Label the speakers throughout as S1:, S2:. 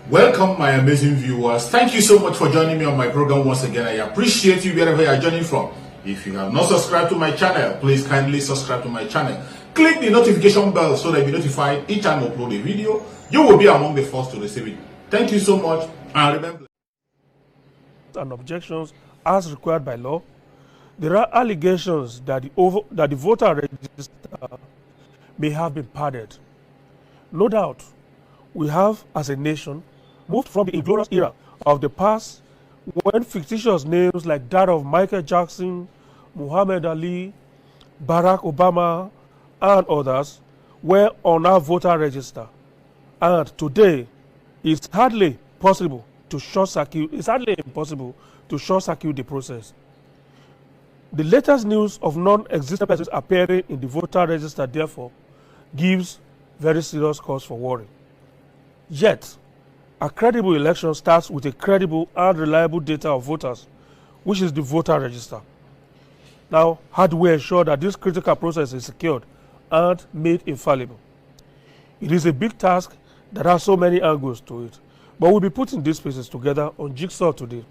S1: Welcome, my amazing viewers. Thank you so much for joining me on my program once again. I appreciate you wherever you are joining from. If you have not subscribed to my channel, please kindly subscribe to my channel. Click the notification bell so that you'll be notified each time I upload a video. You will be among the first to receive it. Thank you so much, and remember.
S2: And objections as required by law. There are allegations that the voter register may have been padded. No doubt, we have, as a nation, moved from the inglorious era of the past when fictitious names like that of Michael Jackson, Muhammad Ali, Barack Obama, and others were on our voter register. And today, it's hardly possible to short-circuit. It's hardly impossible to short-circuit the process. The latest news of non-existent persons appearing in the voter register, therefore, gives very serious cause for worry. Yet, a credible election starts with a credible and reliable data of voters, which is the voter register. Now, how do we ensure that this critical process is secured and made infallible? It is a big task that has so many angles to it, but we'll be putting these pieces together on Jigsaw today.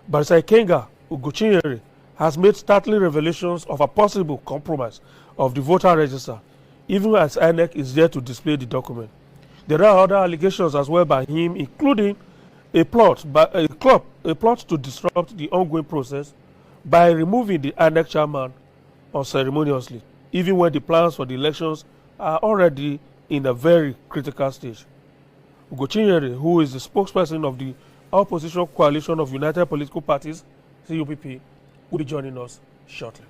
S2: Barrister Ikenga Ugochinyere has made startling revelations of a possible compromise of the voter register, even as INEC is there to display the document. There are other allegations as well by him, including a plot to disrupt the ongoing process by removing the INEC chairman unceremoniously, even when the plans for the elections are already in a very critical stage. Ugochinyere, who is the spokesperson of the Opposition Coalition of United Political Parties, CUPP, will be joining us shortly.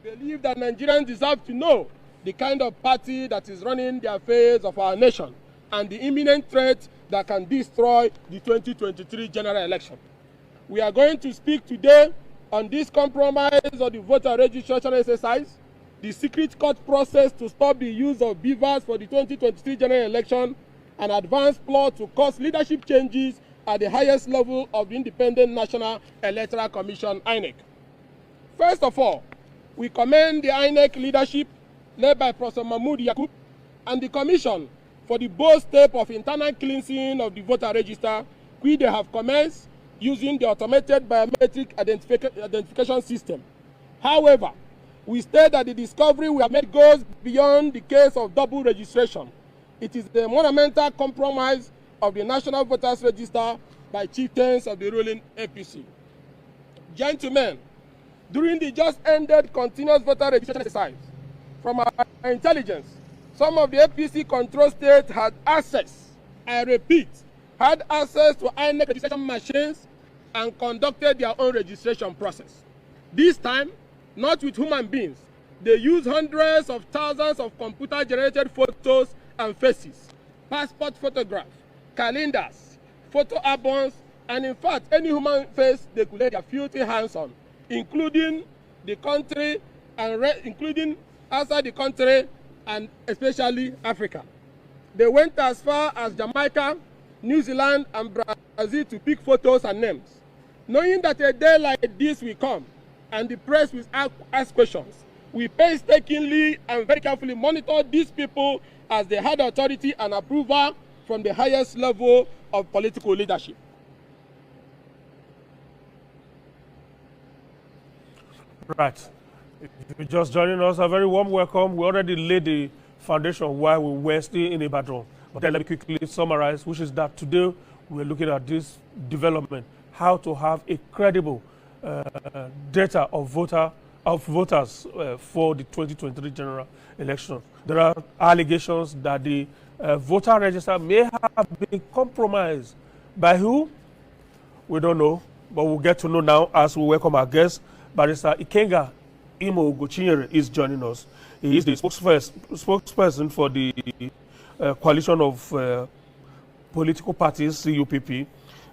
S3: Believe that Nigerians deserve to know the kind of party that is running the affairs of our nation and the imminent threat that can destroy the 2023 general election. We are going to speak today on this compromise of the voter registration exercise, the secret court process to stop the use of beavers for the 2023 general election, an advanced plot to cause leadership changes at the highest level of the Independent National Electoral Commission, INEC. First of all, we commend the INEC leadership led by Professor Mahmoud Yakub and the Commission for the bold step of internal cleansing of the voter register, which they have commenced using the automated biometric identification system. However, we state that the discovery we have made goes beyond the case of double registration. It is the monumental compromise of the National Voters Register by chieftains of the ruling APC. Gentlemen, during the just ended continuous voter registration exercise, from our intelligence, some of the APC control states had access, I repeat, had access to INEC registration machines and conducted their own registration process. This time, not with human beings, they used hundreds of thousands of computer-generated photos and faces, passport photographs, calendars, photo albums, and in fact, any human face they could lay their filthy hands on, including the country and including outside the country and especially Africa. They went as far as Jamaica, New Zealand, and Brazil to pick photos and names. Knowing that a day like this will come and the press will ask questions, we painstakingly and very carefully monitor these people as they had authority and approval from the highest level of political leadership.
S2: Right. If you're just joining us, a very warm welcome. We already laid the foundation while we were still in Ibadan. But then let me quickly summarize, which is that today we're looking at this development, how to have a credible data of voters for the 2023 general election. There are allegations that the voter register may have been compromised. By who? We don't know, but we'll get to know now as we welcome our guest. Barrister Ikenga Ugochinyere is joining us. He is the spokesperson for the coalition of political parties, CUPP.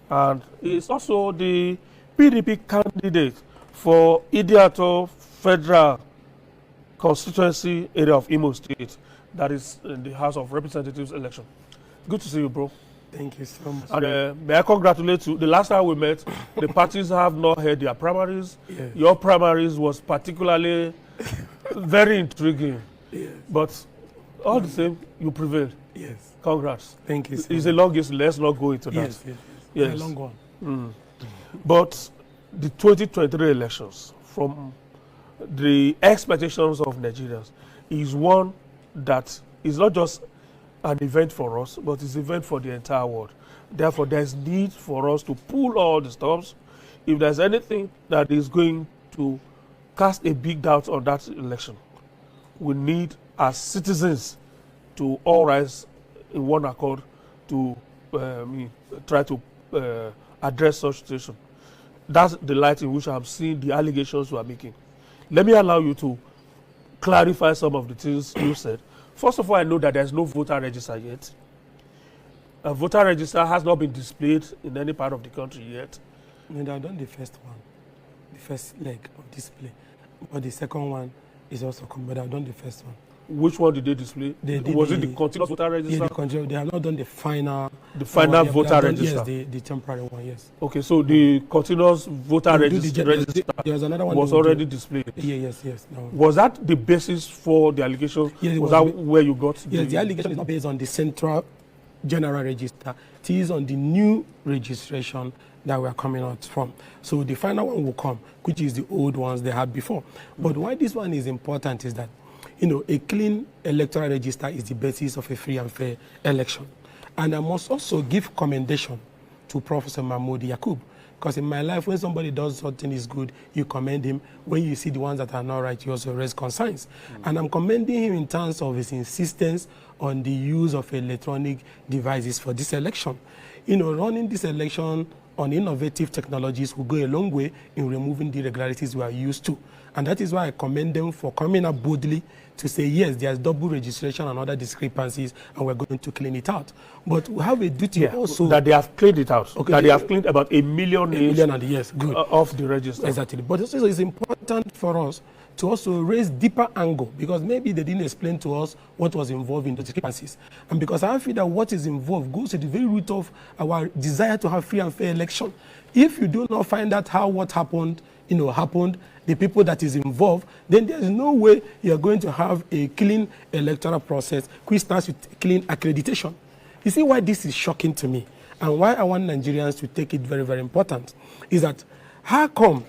S2: and is also the PDP candidate for Idiato Federal Constituency area of Imo State, that is in the House of Representatives election. Good to see you, bro.
S4: Thank you so much.
S2: And may I congratulate you. The last time we met, the parties have not had their primaries.
S4: Yes.
S2: Your primaries was particularly very intriguing.
S4: Yes.
S2: But all the same, you prevailed.
S4: Yes.
S2: Congrats.
S4: Thank you so
S2: It's
S4: much.
S2: a long history. Let's not go into that.
S4: Yes.
S2: Yes.
S4: It's a long one.
S2: But the 2023 elections, from the expectations of Nigerians, is one that is not just an event for us, but it's an event for the entire world. Therefore, there's need for us to pull all the stops. If there's anything that is going to cast a big doubt on that election, we need, as citizens, to all rise in one accord to try to address such situation. That's the light in which I'm seeing the allegations you are making. Let me allow you to clarify some of the things you said. First of all, I know that there's no voter register yet. A voter register has not been displayed in any part of the country yet.
S4: No, they have done the first one, the first leg of display. But the second one is also come, but they have done the first one.
S2: Which one did they display? Was it the continuous voter register?
S4: Yeah, they have not done the final.
S2: The final voter register.
S4: Yes, the temporary one. Yes.
S2: Okay, so the continuous voter register
S4: there was another one
S2: was already displayed.
S4: Yes. No.
S2: Was that the basis for the allegation?
S4: Yes,
S2: was that where you got?
S4: Yes, the allegation is not based on the central general register. It is on the new registration that we are coming out from. So the final one will come, which is the old ones they had before. But why this one is important is that, a clean electoral register is the basis of a free and fair election. And I must also give commendation to Professor Mahmoud Yakub, because in my life, when somebody does something is good, you commend him. When you see the ones that are not right, you also raise concerns. And I'm commending him in terms of his insistence on the use of electronic devices for this election. Running this election on innovative technologies will go a long way in removing the irregularities we are used to. And that is why I commend them for coming up boldly to say, yes, there's double registration and other discrepancies, and we're going to clean it out. But we have a duty also...
S2: That they have cleaned it out.
S4: Okay,
S2: that they have cleaned about 1 million names
S4: yes, good.
S2: Of the register.
S4: Exactly. But also it's important for us to also raise deeper angle, because maybe they didn't explain to us what was involved in the discrepancies. And because I feel that what is involved goes to the very root of our desire to have free and fair election. If you do not find out how what happened, the people that is involved, then there is no way you are going to have a clean electoral process which starts with clean accreditation. You see why this is shocking to me, and why I want Nigerians to take it very, very important, is that how come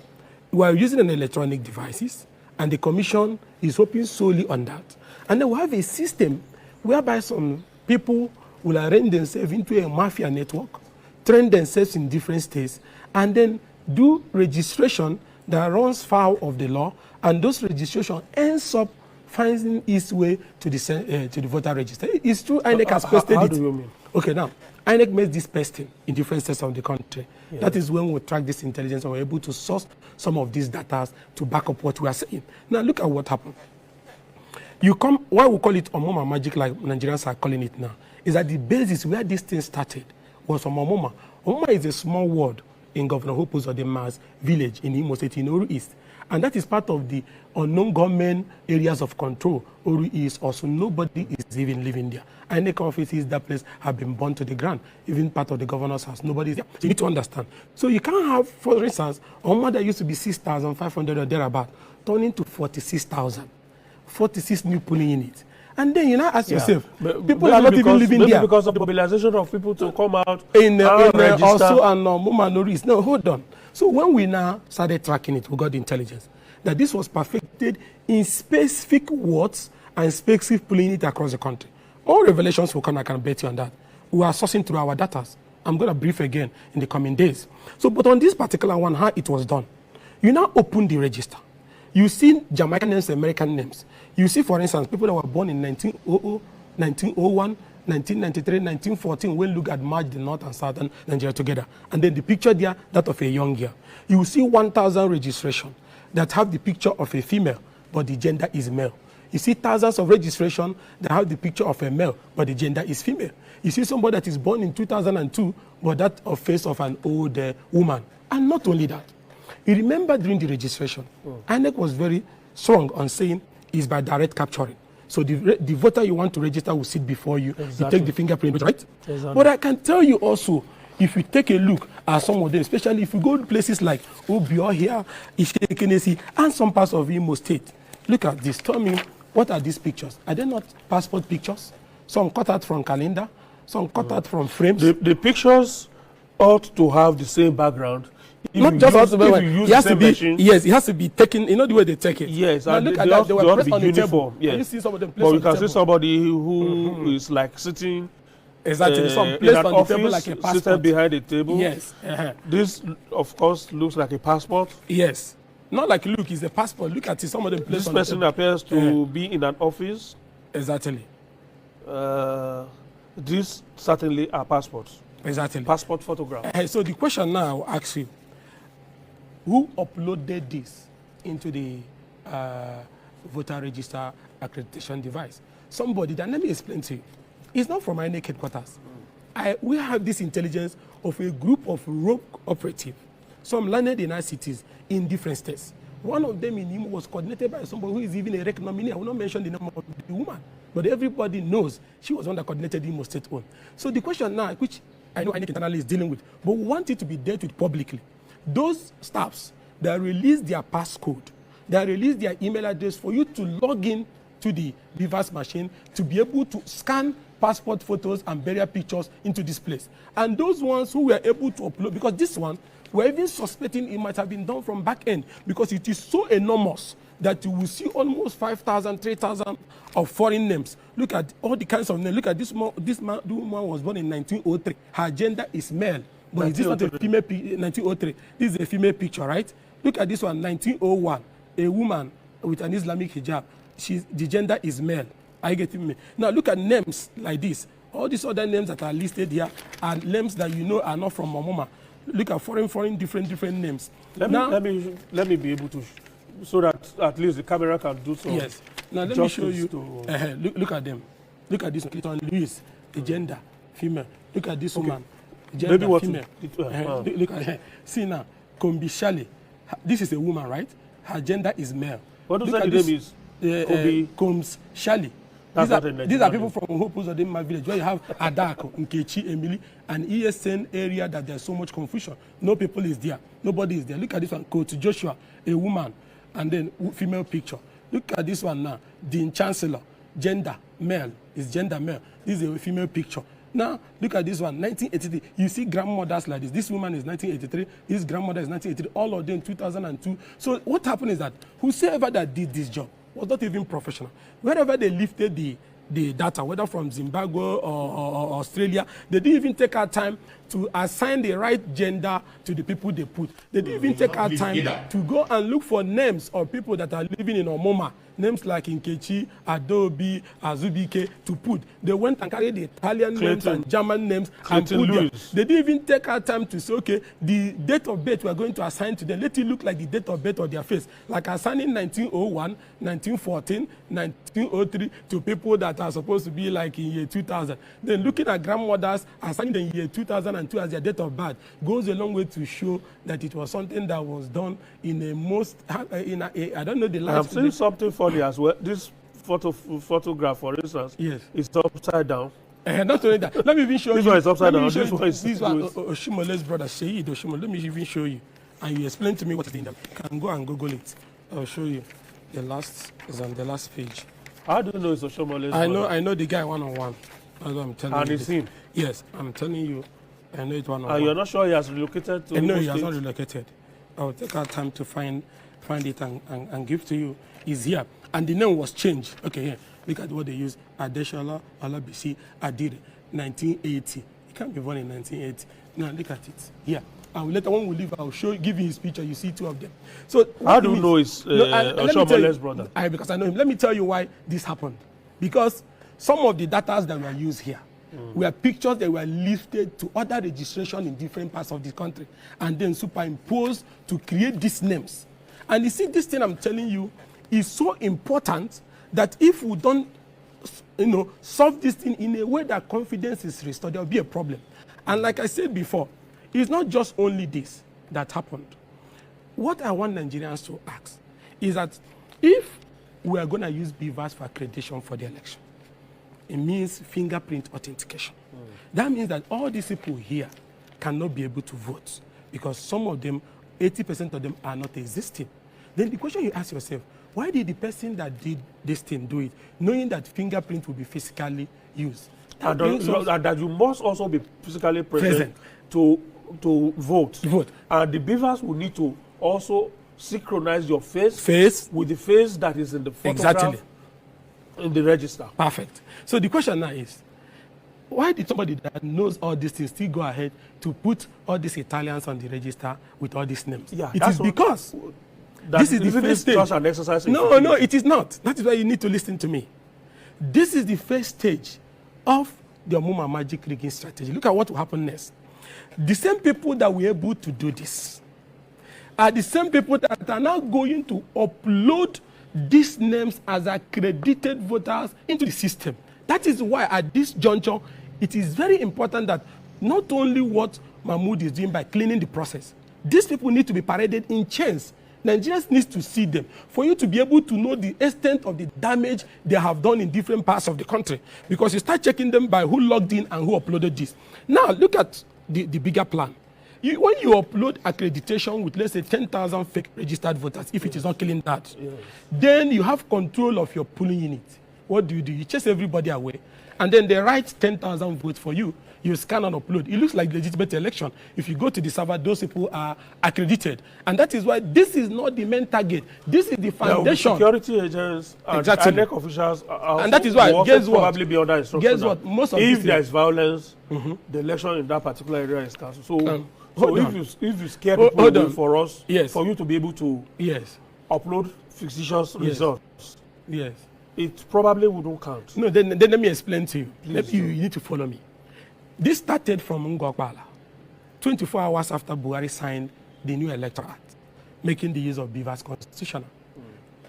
S4: we are using an electronic devices and the commission is hoping solely on that, and then we have a system whereby some people will arrange themselves into a mafia network, train themselves in different states, and then do registration that runs foul of the law, and those registration ends up finding its way to the voter register. It's true, INEC has posted it.
S2: How do you mean?
S4: Okay, now, INEC makes this testing in different states of the country. Yeah. That is when we track this intelligence and we're able to source some of these data to back up what we are saying. Now, look at what happened. Why we call it Omoma magic, like Nigerians are calling it now, is that the basis where this thing started was from Omoma. Omoma is a small ward in Governor Hope Uzodinma's village in Imo State, in Oru East. And that is part of the unknown government areas of control. Oru East also, nobody is even living there. INEC offices, that place have been burned to the ground. Even part of the governor's house, nobody is there. So you need to understand. So you can't have, for instance, Omoma that used to be 6,500 or thereabout, turning to 46,000. 46 new polling units. And then you now ask yourself, people are not even living there.
S2: Maybe because of the mobilization of people to come out
S4: in
S2: register.
S4: Also and Moma Norris. No, hold on. So when we now started tracking it, we got the intelligence that this was perfected in specific wards and specific polling units across the country. All revelations will come, I can bet you on that. We are sourcing through our data. I'm going to brief again in the coming days. So, but on this particular one, how it was done, you now open the register. You see Jamaican names, American names. You see, for instance, people that were born in 1900, 1901, 1993, 1914, when look at merge the North and Southern Nigeria together. And then the picture there, that of a young girl. You see 1,000 registration that have the picture of a female, but the gender is male. You see thousands of registration that have the picture of a male, but the gender is female. You see somebody that is born in 2002, but that of face of an old woman. And not only that, you remember during the registration, INEC was very strong on saying it's by direct capturing. So the voter you want to register will sit before you. Exactly. You take the fingerprint, right? Exactly. But I can tell you also, if you take a look at some of them, especially if you go to places like Obio here, Ishekenesi, and some parts of Imo State, look at this. Tell me, what are these pictures? Are they not passport pictures? Some cut out from calendar, some cut out from frames.
S2: The pictures ought to have the same background.
S4: Not just use, it has to be machine. Yes, it has to be taken. You know the way they take it.
S2: Yes,
S4: now
S2: and
S4: look at that. They were pressed on the table.
S2: Yes.
S4: You see some of them placed
S2: but
S4: on
S2: you
S4: the
S2: can
S4: table.
S2: see somebody who is like sitting.
S4: Exactly. Some placed on the table like a passport.
S2: Seated behind the table.
S4: Yes.
S2: This, of course, looks like a passport.
S4: Yes. Not like look, it's a passport. Look at it. Some of them placed on the table. This
S2: person appears to be in an office.
S4: Exactly.
S2: These certainly are passports.
S4: Exactly.
S2: Passport photograph.
S4: So the question now I will ask you, who uploaded this into the voter register accreditation device? Somebody that, let me explain to you. It's not from INEC headquarters. We have this intelligence of a group of rogue operatives, some landed in our cities in different states. One of them in Imo was coordinated by somebody who is even a rec nominee. I will not mention the name of the woman, but everybody knows she was one that coordinated Imo State on. So the question now, which I know INEC internally is dealing with, but we want it to be dealt with publicly. Those staffs that release their passcode, that release their email address for you to log in to the BVAS machine to be able to scan passport photos and burial pictures into this place. And those ones who were able to upload, because this one, we're even suspecting it might have been done from back end because it is so enormous that you will see almost 5,000, 3,000 of foreign names. Look at all the kinds of names. Look at this woman was born in 1903. Her gender is male. But is this not a female 1903? This is a female picture, right? Look at this one, 1901. A woman with an Islamic hijab. The gender is male. Are you getting me? Now look at names like this. All these other names that are listed here are names that you know are not from Momoma. Look at foreign, different names.
S2: Let me be able to, so that at least the camera can do so.
S4: Yes. Now let me show you. Look at them. Look at this one. Clayton Lewis, the gender, female. Look at this woman. Gender, female. Look at her. See now, Kombi Shale. This is a woman, right? Her gender is male.
S2: What does that name is?
S4: Combs Shale. These are people from Hopuzodema village where you have Adako, Nkechi, Emily, and ESN area that there's so much confusion. No people is there. Nobody is there. Look at this one, Coach Joshua, a woman, and then female picture. Look at this one now, Dean Chancellor, gender, male, is gender male. This is a female picture. Now, look at this one, 1983. You see grandmothers like this. This woman is 1983. This grandmother is 1983. All of them 2002. So what happened is that whosoever that did this job was not even professional. Wherever they lifted the data, whether from Zimbabwe or Australia, they didn't even take our time to assign the right gender to the people they put. They didn't even take our time to go and look for names of people that are living in Omoma. Names like Nkechi, Adobe, Azubike to put. They went and carried the Italian names and German names and put them. They didn't even take our time to say, okay, the date of birth we are going to assign to them. Let it look like the date of birth of their face. Like assigning 1901, 1914, 1903 to people that are supposed to be like in year 2000. Then looking at grandmothers, assigning them in year 2002 as their date of birth goes a long way to show that it was something that was done in a most, I don't know the last.
S2: I've seen something funny as well. This photograph, for instance,
S4: yes,
S2: is upside down.
S4: Not only that, let me even show you.
S2: This one is upside down. This one is
S4: Oshimole's brother, Sheid Oshimole. Let me even show you. And you explain to me what is in them. You can go and Google it. I'll show you. The last is on the last page.
S2: How do you know it's Oshimole's
S4: brother? I know the guy one-on-one. That's what I'm telling you.
S2: And it's him?
S4: Yes, I'm telling you. I know it one-on-one.
S2: And you're not sure he has relocated to
S4: No, he has not relocated. I'll take our time to find it and give to you. He's here. And the name was changed. Okay, here. Look at what they use. Adeshola Alabisi Adire, 1980. He can't be born in 1980. Now look at it. Here. And later when we leave, I'll give you his picture. You see two of them. So
S2: how do you know it's Oshomole's brother?
S4: Because I know him. Let me tell you why this happened. Because some of the data that were used here were pictures that were lifted to other registration in different parts of the country and then superimposed to create these names. And you see, this thing I'm telling you is so important that if we don't, solve this thing in a way that confidence is restored, there will be a problem. And like I said before, it's not just only this that happened. What I want Nigerians to ask is that if we are going to use BVAS for accreditation for the election, it means fingerprint authentication. That means that all these people here cannot be able to vote because some of them, 80% of them are not existing. Then the question you ask yourself, why did the person that did this thing do it, knowing that fingerprint will be physically used?
S2: And that you must also be physically present. To vote. And the BVAS will need to also synchronize your face with the face that is in the photograph in the register. Perfect.
S4: So the question now is, why did somebody that knows all these things still go ahead to put all these Italians on the register with all these names?
S2: Yeah,
S4: it is because this is the first stage.
S2: Just an exercise.
S4: No, it is not. That is why you need to listen to me. This is the first stage of the Omuma magic rigging strategy. Look at what will happen next. The same people that were able to do this are the same people that are now going to upload these names as accredited voters into the system. That is why at this juncture, it is very important that not only what Mahmoud is doing by cleaning the process, these people need to be paraded in chains. Nigerians need to see them for you to be able to know the extent of the damage they have done in different parts of the country. Because you start checking them by who logged in and who uploaded this. Now, look at the bigger plan. When you upload accreditation with, let's say, 10,000 fake registered voters, if it is not killing that, then you have control of your polling unit. What do? You chase everybody away, and then they write 10,000 votes for you. You scan and upload. It looks like legitimate election. If you go to the server, those people are accredited. And that is why this is not the main target. This is the foundation.
S2: Security agents and INEC officials are
S4: and that is why, guess what?
S2: Probably be under instruction.
S4: Guess what? Most of
S2: if there is violence, the election in that particular area is cancelled. So if you scare people away for us, for you to be able to upload fictitious results, it probably wouldn't count.
S4: No, then let me explain to you. You need to follow me. This started from Ngokbala, 24 hours after Buhari signed the new Electoral Act, making the use of BVAS constitutional.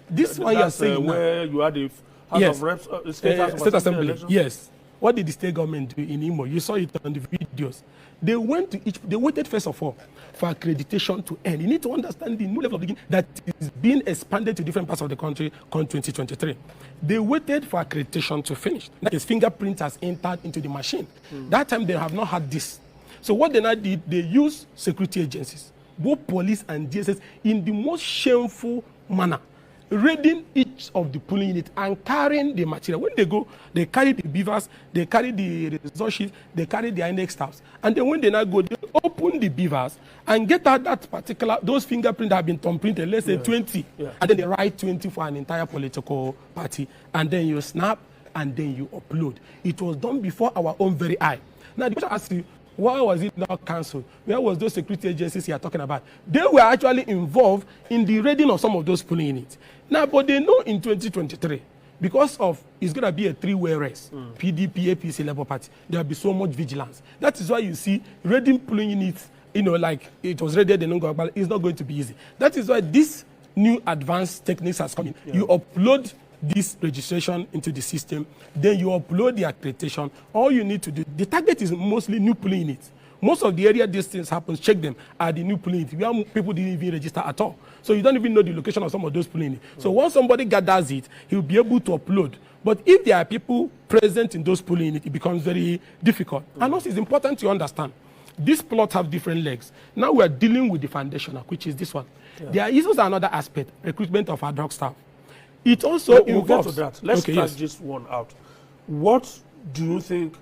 S4: This one you are saying
S2: where you had the House of Reps, State Assembly.
S4: Election? Yes. What did the state government do in Imo? You saw it on the videos. They went to they waited first of all for accreditation to end. You need to understand the new level of beginning that is being expanded to different parts of the country come 2023. They waited for accreditation to finish. That is, fingerprint has entered into the machine. That time they have not had this. So what they now did, they used security agencies, both police and DSS, in the most shameful manner, raiding each of the polling units and carrying the material. When they go, they carry the BVAS, they carry the result sheet, they carry the INEC staffs. And then when they now go, they open the BVAS and get out that particular, those fingerprints that have been thumbprinted, let's say 20. And then they write 20 for an entire political party. And then you snap and then you upload. It was done before our own very eye. Now, the question I ask you, why was it not cancelled? Where was those security agencies you are talking about? They were actually involved in the raiding of some of those polling units. Now, but they know in 2023, because of it's going to be a three-way race, PDP, APC, Labour Party, there will be so much vigilance. That is why you see raiding polling units, like it was raided in Ngogba, it's not going to be easy. That is why this new advanced techniques has come in. You upload this registration into the system, then you upload the accreditation. All you need to do, the target is mostly new polling units. Most of the area these things happen, check them, are the new polling units. Where people didn't even register at all. So you don't even know the location of some of those polling units. So once somebody gathers it, he'll be able to upload. But if there are people present in those polling units, it becomes very difficult. And also it's important to understand, these plots have different legs. Now we are dealing with the foundational, which is this one. There is also another aspect, recruitment of ad hoc staff. It also
S2: we'll get to that. Let's try this one out. What do you think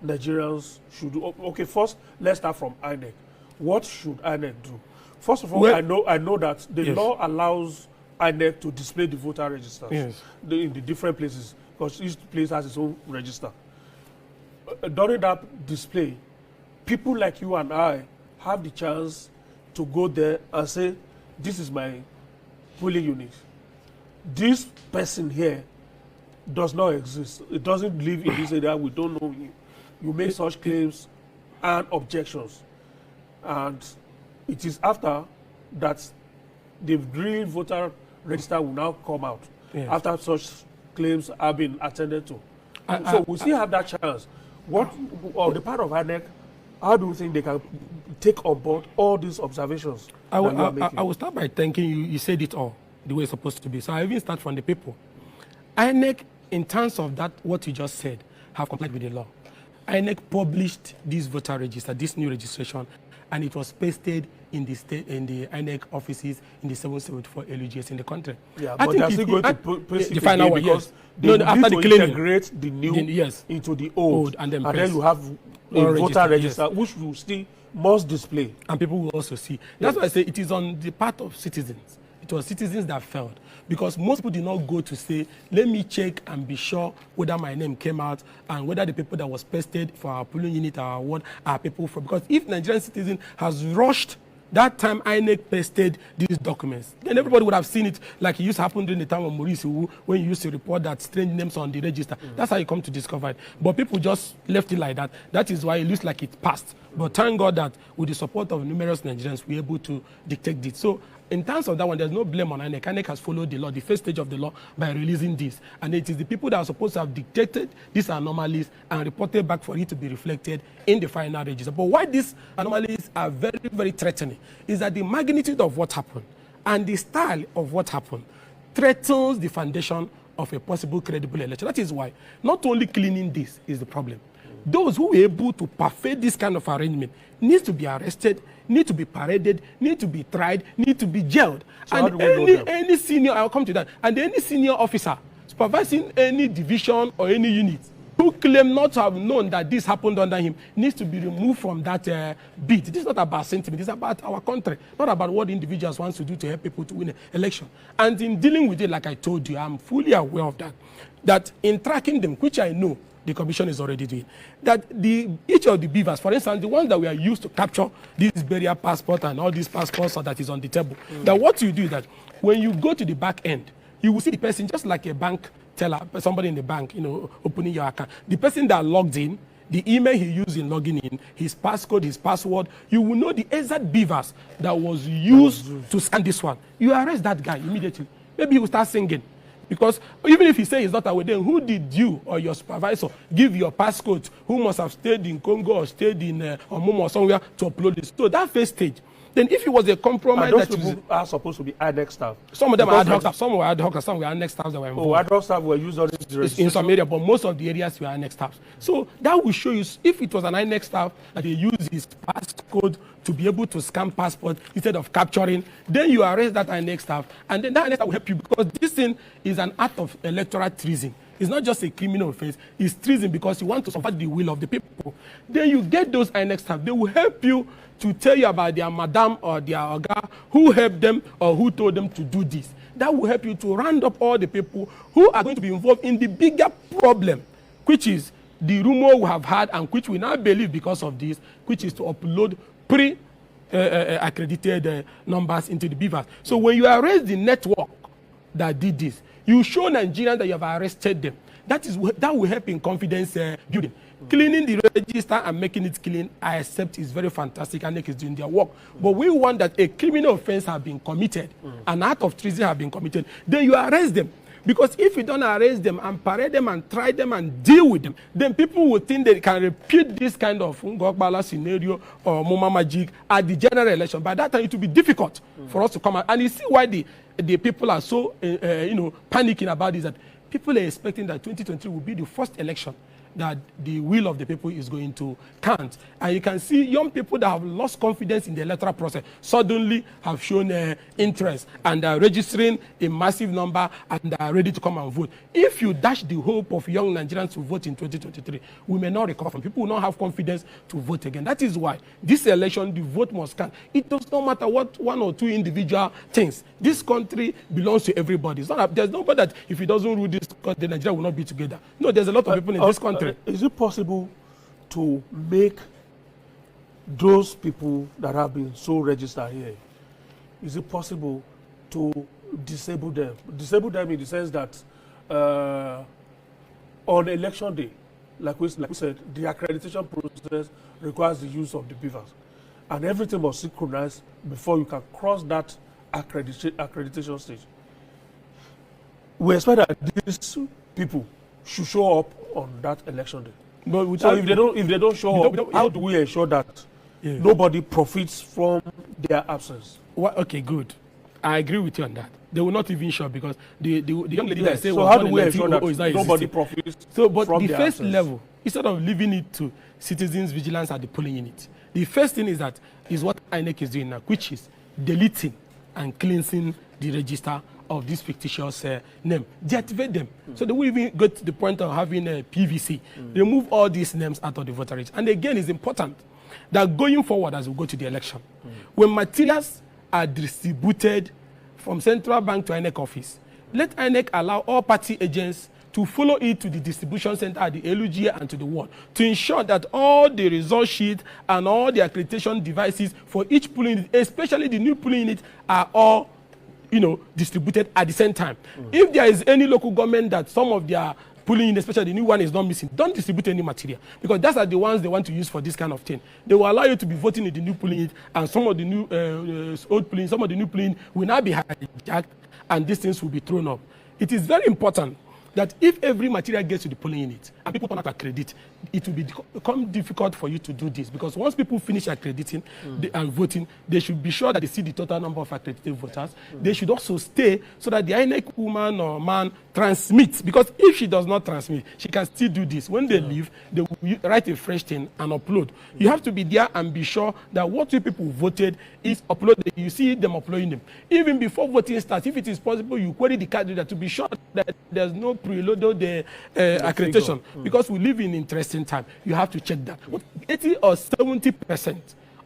S2: Nigerians should do? Okay, first, let's start from INEC. What should INEC do? First of all, I know that the law allows INEC to display the voter registers in the different places, because each place has its own register. During that display, people like you and I have the chance to go there and say, this is my polling unit. This person here does not exist. It doesn't live in this area. We don't know you. You make such claims and objections. And it is after that the real voter register will now come out. After such claims have been attended to. So we still have that chance. What, on the part of INEC, how do you think they can take on board all these observations?
S4: I will start by thanking you. You said it all the way it's supposed to be. So I even start from the people. INEC, in terms of that, what you just said, have complied with the law. INEC published this voter register, this new registration, and it was pasted in the INEC offices in the 774 LUGs in the country.
S2: Yeah, but they're still going to paste
S4: the final one,
S2: because
S4: yes.
S2: they
S4: After
S2: need
S4: the
S2: to
S4: cleaning,
S2: integrate the new into the old,
S4: and then
S2: you have a voter register,
S4: yes,
S2: which you still must display.
S4: And people will also see. That's why I say it is on the part of citizens. It was citizens that failed, because most people did not go to say, let me check and be sure whether my name came out and whether the people that was pasted for our polling unit, our ward, are people from. Because if Nigerian citizen has rushed that time INEC pasted these documents, then everybody would have seen it, like it used to happen during the time of Maurice, when you used to report that strange names on the register. That's how you come to discover it. But people just left it like that. That is why it looks like it passed. But thank God that with the support of numerous Nigerians, we were able to dictate it. So in terms of that one, there's no blame on INEC. INEC has followed the law, the first stage of the law, by releasing this. And it is the people that are supposed to have dictated these anomalies and reported back for it to be reflected in the final register. But why these anomalies are very, very threatening is that the magnitude of what happened and the style of what happened threatens the foundation of a possible credible election. That is why not only cleaning this is the problem. Those who are able to perfect this kind of arrangement need to be arrested, need to be paraded, need to be tried, need to be jailed. So and any senior, I'll come to that, and any senior officer supervising any division or any unit who claim not to have known that this happened under him needs to be removed from that beat. This is not about sentiment, it's about our country, not about what individuals want to do to help people to win an election. And in dealing with it, like I told you, I'm fully aware of that, that in tracking them, which I know the commission is already doing, that each of the beavers, for instance, the ones that we are used to capture this burial passport and all these passports that is on the table, that what you do is that when you go to the back end, you will see the person just like a bank teller, somebody in the bank, opening your account. The person that logged in, the email he used in logging in, his passcode, his password, you will know the exact beavers that was used to scan this one. You arrest that guy immediately. Maybe he will start singing. Because even if he says he's not aware, then who did you or your supervisor give your passcode, who must have stayed in Congo or stayed in Omumo or somewhere to upload this? So that first stage, then if it was a compromise,
S2: those people are supposed to be INEC staff.
S4: Some of them are ad hoc staff, some were ad hoc, some were INEC staff that were involved.
S2: Oh, ad hoc staff were used on this
S4: in some area, but most of the areas were INEC staff. So that will show you, if it was an INEC staff that they use his passcode to be able to scan passport instead of capturing, then you arrest that INEC staff, and then that INEC staff will help you, because this thing is an act of electoral treason. It's not just a criminal offense, it's treason because you want to subvert the will of the people. Then you get those INEC staff, they will help you to tell you about their madam or their oga who helped them or who told them to do this. That will help you to round up all the people who are going to be involved in the bigger problem, which is the rumor we have had and which we now believe because of this, which is to upload accredited numbers into the beavers. So when you arrest the network that did this, you show Nigerians that you have arrested them. That will help in confidence building. Cleaning the register and making it clean, I accept, is very fantastic, and is doing their work. But we want that a criminal offense has been committed, an act of treason has been committed, then you arrest them. Because if you don't arrest them and parade them and try them and deal with them, then people will think they can repeat this kind of Ngogbala scenario or Muma Magic at the general election. By that time, it will be difficult for us to come out. And you see why the people are so panicking about this, that people are expecting that 2023 will be the first election that the will of the people is going to count. And you can see young people that have lost confidence in the electoral process suddenly have shown interest and are registering a massive number and are ready to come and vote. If you dash the hope of young Nigerians to vote in 2023, we may not recover from. People will not have confidence to vote again. That is why this election, the vote must count. It does not matter what one or two individual things. This country belongs to everybody. There's nobody that if he doesn't rule this country, Nigeria will not be together. No, there's a lot of people in this country.
S2: Is it possible to make those people that have been so registered here, is it possible to disable them? Disable them in the sense that on election day, like we said, the accreditation process requires the use of the beavers. And everything must synchronize before you can cross that accreditation stage. We expect that this people should show up on that election day.
S4: But
S2: So if they don't show up, how do we ensure that nobody profits from their absence?
S4: Well, okay, good. I agree with you on that. They will not even show because the young lady that said,
S2: so how do we ensure that nobody profits
S4: but
S2: from
S4: the
S2: their
S4: first
S2: absence?
S4: level, instead of leaving it to citizens' vigilance at the polling unit, the first thing is what INEC is doing now, which is deleting and cleansing the register of this fictitious name. Deactivate them. So they will even go to the point of having a PVC. Remove all these names out of the voter register. And again, it's important that going forward as we go to the election, when materials are distributed from central bank to INEC office, let INEC allow all party agents to follow it to the distribution center at the LUGA and to the ward to ensure that all the result sheet and all the accreditation devices for each polling unit, especially the new polling unit, are all distributed at the same time. If there is any local government that some of their polling units, especially the new one, is not missing, don't distribute any material, because that's are the ones they want to use for this kind of thing. They will allow you to be voting in the new polling unit, and some of the new old polling, some of the new polling will now be hijacked, and these things will be thrown up. It is very important that if every material gets to the polling unit and people cannot accredit, it will become difficult for you to do this, because once people finish accrediting and voting, they should be sure that they see the total number of accredited voters. They should also stay so that the INEC woman or man transmits, because if she does not transmit, she can still do this. When they leave, they will write a fresh thing and upload. You have to be there and be sure that what you people voted is uploaded. You see them uploading them. Even before voting starts, if it is possible, you query the card reader to be sure that there's no preloaded accreditation, because we live in interesting time. You have to check that. 80 or 70%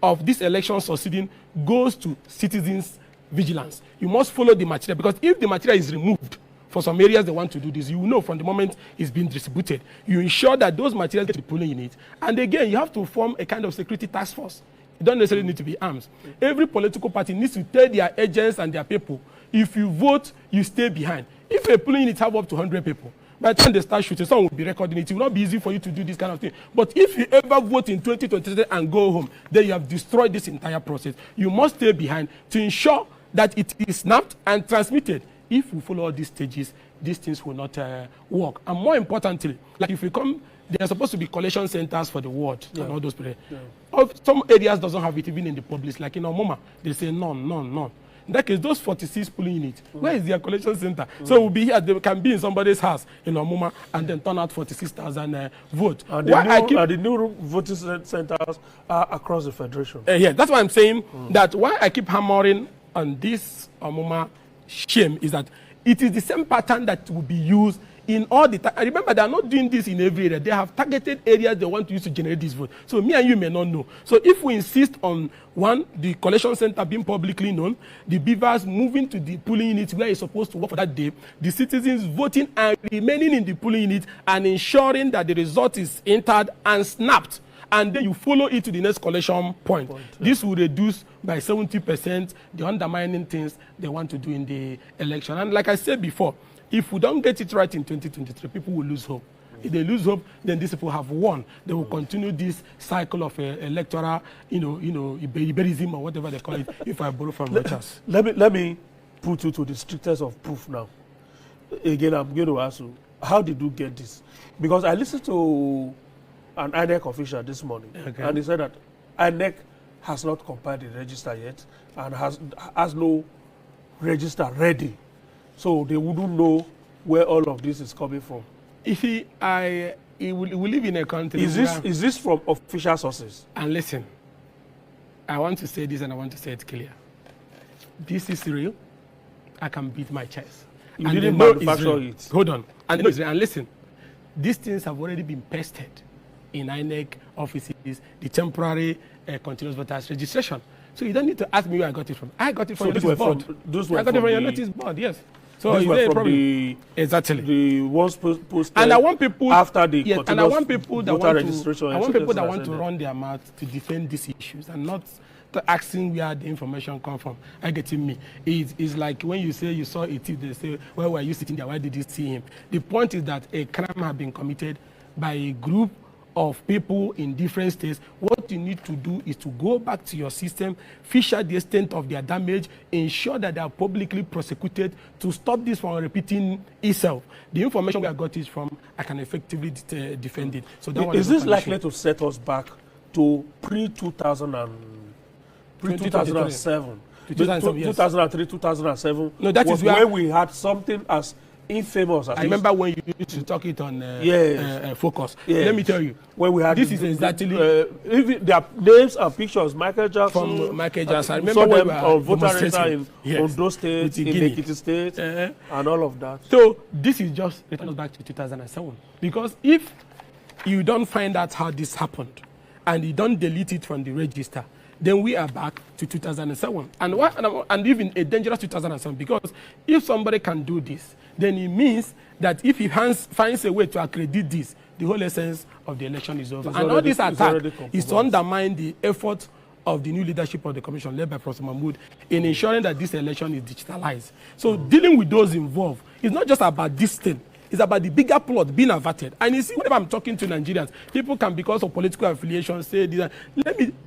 S4: of this election succeeding goes to citizens' vigilance. You must follow the material, because if the material is removed for some areas they want to do this, you will know from the moment it's being distributed. You ensure that those materials get to the polling unit. And again, you have to form a kind of security task force. You don't necessarily need to be armed. Every political party needs to tell their agents and their people, if you vote, you stay behind. If a polling unit have up to 100 people, by the time they start shooting, someone will be recording it. It will not be easy for you to do this kind of thing. But if you ever vote in 2023 and go home, then you have destroyed this entire process. You must stay behind to ensure that it is snapped and transmitted. If we follow all these stages, these things will not work. And more importantly, like if we come, there are supposed to be collection centers for the ward and all those places. Some areas doesn't have it even in the public, like in Omoma, they say none. In that case, those 46 polling units, where is their collection center? So we'll be here, they can be in somebody's house in Omoma and then turn out 46,000 votes.
S2: And the new voting centers are across the federation.
S4: Yeah, that's why I'm saying that why I keep hammering on this Omoma shame is that it is the same pattern that will be used in all the time. I remember they are not doing this in every area. They have targeted areas they want to use to generate this vote. So me and you may not know. So if we insist on the collection center being publicly known, the beavers moving to the polling unit where it's supposed to work for that day, the citizens voting and remaining in the polling unit and ensuring that the result is entered and snapped, and then you follow it to the next collection point. This will reduce by 70% the undermining things they want to do in the election. And like I said before, if we don't get it right in 2023, people will lose hope. If they lose hope, then these people have won. They will continue this cycle of electoral, Iberism or whatever they call it, if I borrow from Richards.
S2: Let me put you to the strictest of proof now. Again, I'm going to ask you, how did you get this? Because I listened to an INEC official this morning, and he said that INEC has not compiled the register yet and has no register ready. So they wouldn't know where all of this is coming from.
S4: If we live in a country.
S2: Is this from official sources?
S4: And listen, I want to say this and I want to say it clear. This is real. I can beat my chest.
S2: You didn't manufacture it.
S4: Hold on. And listen, these things have already been pasted in INEC offices, the temporary continuous voters registration. So you don't need to ask me where I got it from. I got it from your notice board. I got it from your notice board, yes. So
S2: these were from
S4: exactly
S2: the ones posted.
S4: And I want people
S2: after the
S4: and I want people that want
S2: registration.
S4: I want people that want to run their mouth to defend these issues and not asking where the information come from. Are you getting me? It's like when you say you saw a thief, they say, where were you sitting there? Why did you see him? The point is that a crime has been committed by a group of people in different states. What what you need to do is to go back to your system, fish out the extent of their damage, ensure that they are publicly prosecuted to stop this from repeating itself. The information we have got is from, I can effectively defend it. So that
S2: is this likely to set us back to pre-2007? 2003, 2007.
S4: No, that is
S2: where we had something as infamous as
S4: I remember when you used to talk it on Focus.
S2: Yes.
S4: Let me tell you.
S2: When we had
S4: this is exactly
S2: even their names and pictures. Michael Jackson.
S4: From Michael Jackson. I remember when we were
S2: on voter register in Ondo State,
S4: in
S2: Ekiti State, and all of that.
S4: So this is just return us back to 2007. Because if you don't find out how this happened and you don't delete it from the register, then we are back to 2007. And even a dangerous 2007, because if somebody can do this, then it means that if he finds a way to accredit this, the whole essence of the election is over. And all this attack is to undermine the effort of the new leadership of the commission led by Professor Mahmood in ensuring that this election is digitalized. So dealing with those involved is not just about this thing. It's about the bigger plot being averted. And you see, whenever I'm talking to Nigerians, people can, because of political affiliation, say this.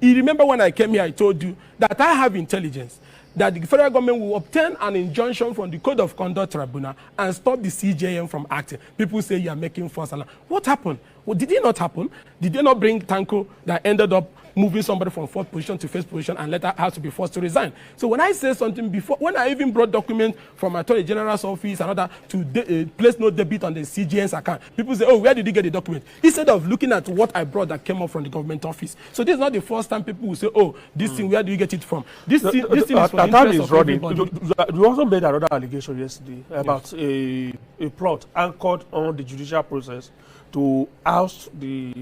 S4: You remember when I came here, I told you that I have intelligence that the federal government will obtain an injunction from the Code of Conduct Tribunal and stop the CJM from acting. People say you are making false alarm. What happened? Well, did it not happen? Did they not bring Tanko that ended up moving somebody from fourth position to first position and later has to be forced to resign? So when I say something before, when I even brought documents from Attorney General's office and other to place no debit on the CGN's account, people say, oh, where did you get the document? Instead of looking at what I brought that came up from the government office. So this is not the first time people will say, oh, this thing, where do you get it from? This thing is for the interest of everybody.
S2: You also made another allegation yesterday about a plot anchored on the judicial process to oust the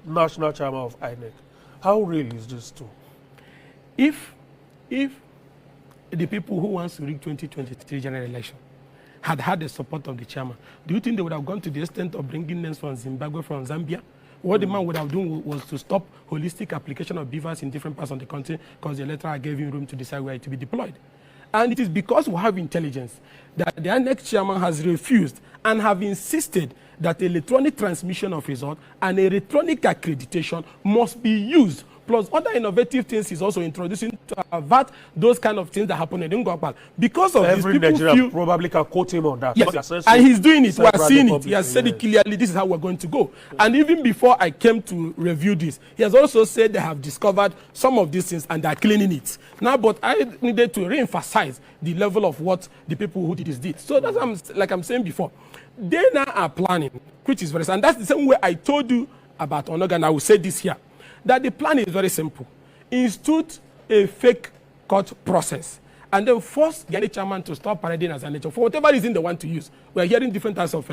S2: national chairman of INEC. How real is this too?
S4: If the people who wants to rig 2023 general election had the support of the chairman, do you think they would have gone to the extent of bringing names from Zimbabwe, from Zambia? What the man would have done was to stop holistic application of beavers in different parts of the country because the electoral gave him room to decide where to be deployed. And it is because we have intelligence that the next chairman has refused and have insisted that electronic transmission of result and electronic accreditation must be used. Plus, other innovative things is also introducing to avert those kind of things that happen in Ngwakpal. Because of
S2: every
S4: this, people
S2: Nigerian probably can quote him on that.
S4: Yes, and he's doing it. We are seeing it. He has said it clearly. This is how we're going to go. And even before I came to review this, he has also said they have discovered some of these things and they're cleaning it. Now, but I needed to re-emphasize the level of what the people who did this did. So that's like I'm saying before. They now are planning, which is very, and that's the same way I told you about Onoga, and I will say this here, that the plan is very simple. Institute a fake court process and then force the NHS chairman to stop parading as an election for whatever reason they want to use. We're hearing different types of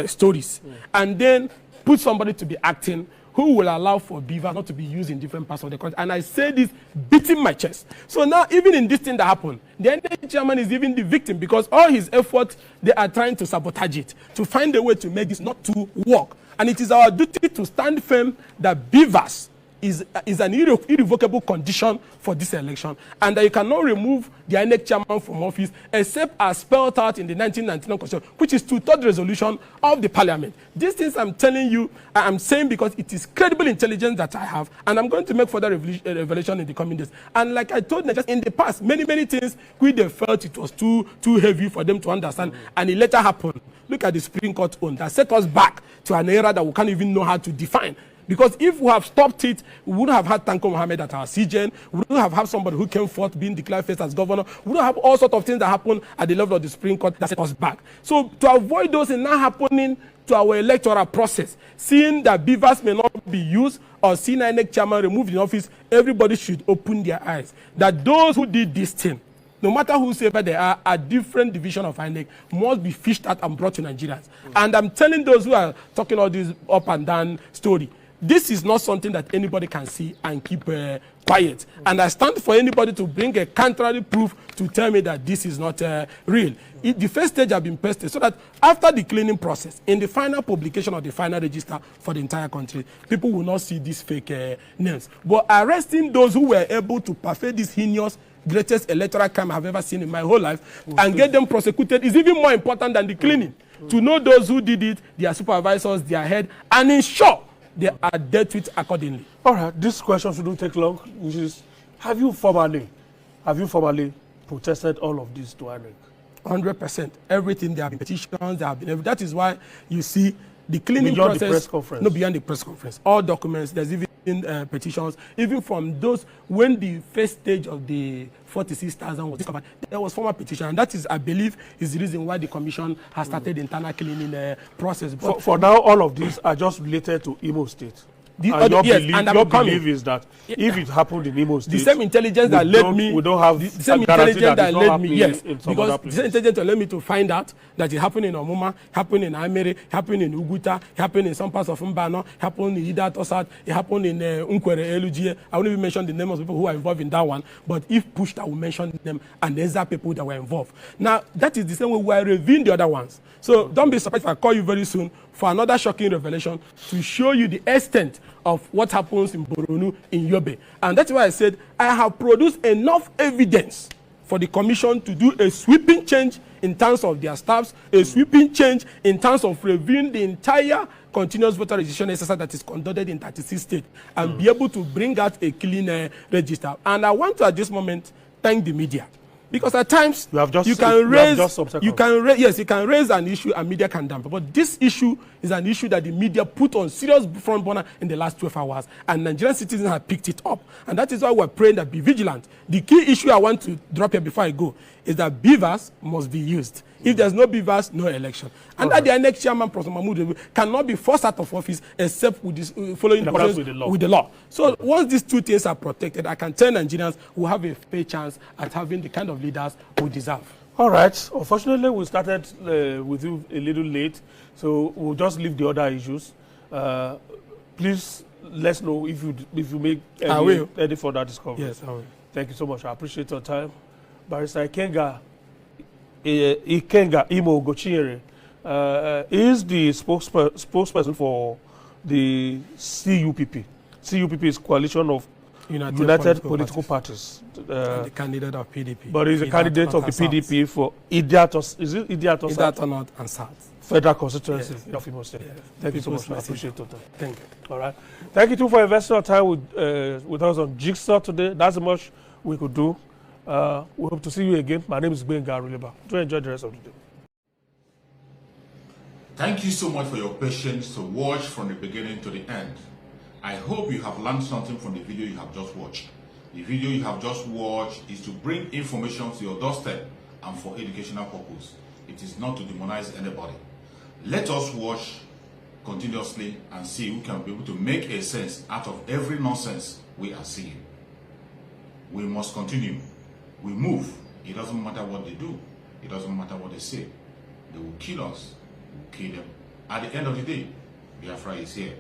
S4: stories. And then put somebody to be acting who will allow for beavers not to be used in different parts of the country. And I say this beating my chest. So now, even in this thing that happened, the NHS chairman is even the victim because all his efforts, they are trying to sabotage it, to find a way to make this not to work. And it is our duty to stand firm that beavers is an irrevocable condition for this election, and that you cannot remove the INEC chairman from office except as spelled out in the 1999 Constitution, which is two-thirds resolution of the Parliament. These things I'm telling you, I'm saying because it is credible intelligence that I have, and I'm going to make further revelation in the coming days. And like I told you, just in the past, many things they felt it was too heavy for them to understand, and it later happened. Look at the Supreme Court own that set us back to an era that we can't even know how to define. Because if we have stopped it, we wouldn't have had Tanko Mohammed at our CGN. We wouldn't have had somebody who came forth being declared first as governor. We wouldn't have all sorts of things that happen at the level of the Supreme Court that set us back. So to avoid those things now happening to our electoral process, seeing that beavers may not be used or seeing INEC chairman removed in office, everybody should open their eyes. That those who did this thing, no matter whosoever they are, a different division of INEC must be fished out and brought to Nigerians. And I'm telling those who are talking all this up and down story, this is not something that anybody can see and keep quiet. And I stand for anybody to bring a contrary proof to tell me that this is not real. The first stage has been pasted so that after the cleaning process, in the final publication of the final register for the entire country, people will not see these fake names. But arresting those who were able to perfect this heinous greatest electoral crime I've ever seen in my whole life and get them prosecuted is even more important than the cleaning. To know those who did it, their supervisors, their head, and ensure they are dealt with accordingly.
S2: All right, this question shouldn't take long, which is, have you formally protested all of this to INEC?
S4: 100%. Everything, there have been petitions, there have been, that is why you see the cleaning
S2: Beyond
S4: process.
S2: the press conference.
S4: No, beyond the press conference. All documents, there's even petitions, even from those, when the first stage of the 46,000 was discovered, there was formal petition, and that is, I believe, is the reason why the commission has started the internal cleaning process. But
S2: For now, all of these are just related to Imo State.
S4: your
S2: belief is that if it happened in Imo State,
S4: the same intelligence that led me,
S2: we don't have
S4: the same intelligence that led me, yes,
S2: because
S4: the same intelligence that led me to find out that it happened in Omuma, happened in Amere, happened in Uguta, happened in some parts of Mbano, happened in Ida Tosat, it happened in Unkwere Elugie. I won't even mention the name of people who are involved in that one, but if pushed, I will mention them and the exact people that were involved. Now, that is the same way we are reviewing the other ones. So don't be surprised if I call you very soon for another shocking revelation to show you the extent of what happens in Boronu, in Yobe. And that's why I said I have produced enough evidence for the commission to do a sweeping change in terms of their staffs, a sweeping change in terms of reviewing the entire continuous voter registration exercise that is conducted in 36 states and be able to bring out a clean register. And I want to at this moment thank the media. Because at times you can raise an issue and media can dampen. But this issue is an issue that the media put on serious front burner in the last 12 hours. And Nigerian citizens have picked it up. And that is why we're praying that be vigilant. The key issue I want to drop here before I go is that beavers must be used. If there's no beavers, no election. And that the next chairman, Professor Mahmoud, cannot be forced out of office except with this, following the process with the law. So once these two things are protected, I can tell Nigerians who have a fair chance at having the kind of leaders we deserve.
S2: All right. Unfortunately, we started with you a little late, so we'll just leave the other issues. Please let us know if you make any further discovery.
S4: Yes, I will.
S2: Thank you so much. I appreciate your time. Barrister Ikenga Imo Gochiere is the spokesperson for the CUPP. CUPP is Coalition of United Political Parties.
S4: The candidate of PDP.
S2: But he's a candidate of the PDP for Idiatos. Is it Idiatos?
S4: Idiatos and South.
S2: Federal constituency of Imo State. Thank you so much. I appreciate it. Thank you. All right. Thank you too for investing your time with us on Jigsaw today. That's how much we could do. We hope to see you again. My name is Benga Ruleba. Do enjoy the rest of the day.
S1: Thank you so much for your patience to watch from the beginning to the end. I hope you have learned something from the video you have just watched. The video you have just watched is to bring information to your doorstep and for educational purpose. It is not to demonize anybody. Let us watch continuously and see who can be able to make a sense out of every nonsense we are seeing. We must continue. We move. It doesn't matter what they do. It doesn't matter what they say. They will kill us. We will kill them. At the end of the day, Biafra is here.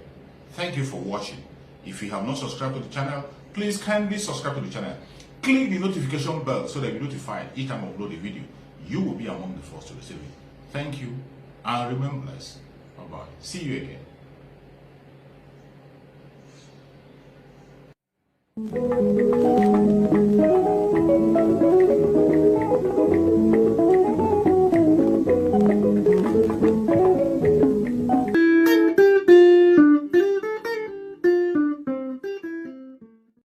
S1: Thank you for watching. If you have not subscribed to the channel, please kindly subscribe to the channel. Click the notification bell so that you're notified each time I upload a video. You will be among the first to receive it. Thank you and remember this. Bye-bye. See you again.